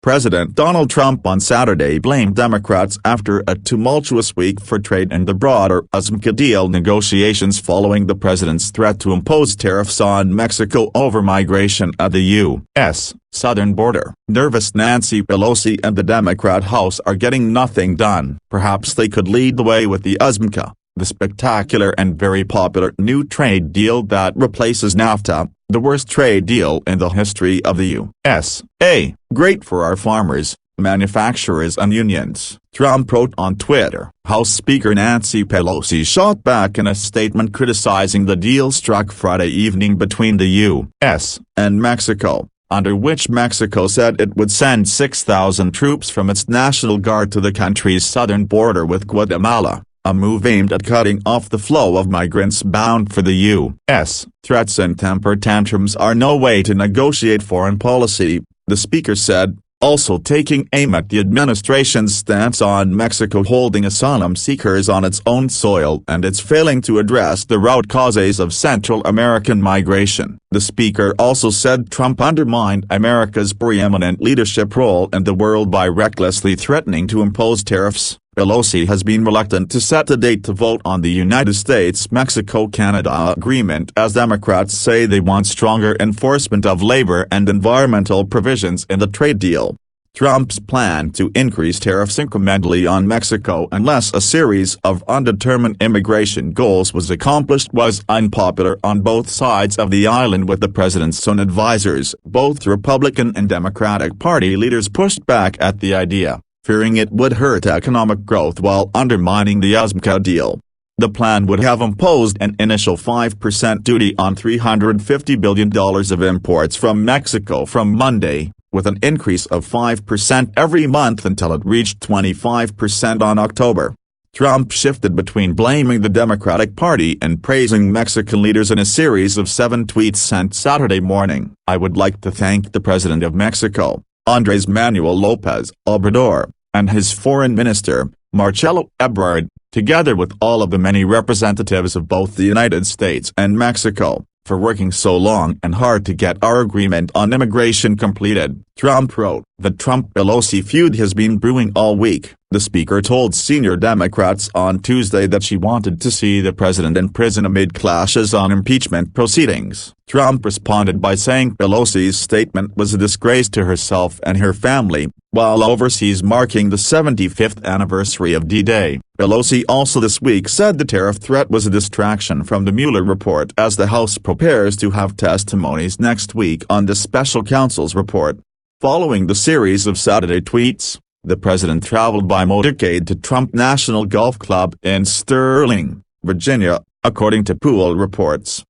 President Donald Trump on Saturday blamed Democrats after a tumultuous week for trade and the broader USMCA deal negotiations following the president's threat to impose tariffs on Mexico over migration at the U.S. southern border. Nervous Nancy Pelosi and the Democrat House are getting nothing done. Perhaps they could lead the way with the USMCA, the spectacular and very popular new trade deal that replaces NAFTA, the worst trade deal in the history of the USA. Great for our farmers, manufacturers and unions, Trump wrote on Twitter. House Speaker Nancy Pelosi shot back in a statement criticizing the deal struck Friday evening between the U.S. and Mexico, under which Mexico said it would send 6,000 troops from its National Guard to the country's southern border with Guatemala, a move aimed at cutting off the flow of migrants bound for the U.S. Threats and temper tantrums are no way to negotiate foreign policy, the speaker said, also taking aim at the administration's stance on Mexico holding asylum seekers on its own soil and its failing to address the root causes of Central American migration. The speaker also said Trump undermined America's preeminent leadership role in the world by recklessly threatening to impose tariffs. Pelosi has been reluctant to set a date to vote on the United States-Mexico-Canada agreement as Democrats say they want stronger enforcement of labor and environmental provisions in the trade deal. Trump's plan to increase tariffs incrementally on Mexico unless a series of undetermined immigration goals was accomplished was unpopular on both sides of the island, with the president's own advisers. Both Republican and Democratic Party leaders pushed back at the idea, fearing it would hurt economic growth while undermining the USMCA deal. The plan would have imposed an initial 5% duty on $350 billion of imports from Mexico from Monday, with an increase of 5% every month until it reached 25% on October. Trump shifted between blaming the Democratic Party and praising Mexican leaders in a series of 7 tweets sent Saturday morning. "I would like to thank the President of Mexico, Andrés Manuel López Obrador, and his Foreign Minister, Marcelo Ebrard, together with all of the many representatives of both the United States and Mexico, for working so long and hard to get our agreement on immigration completed," Trump wrote. The Trump-Pelosi feud has been brewing all week. The speaker told senior Democrats on Tuesday that she wanted to see the president in prison amid clashes on impeachment proceedings. Trump responded by saying Pelosi's statement was a disgrace to herself and her family, while overseas marking the 75th anniversary of D-Day. Pelosi also this week said the tariff threat was a distraction from the Mueller report as the House prepares to have testimonies next week on the special counsel's report. Following the series of Saturday tweets, the president traveled by motorcade to Trump National Golf Club in Sterling, Virginia, according to Pool reports.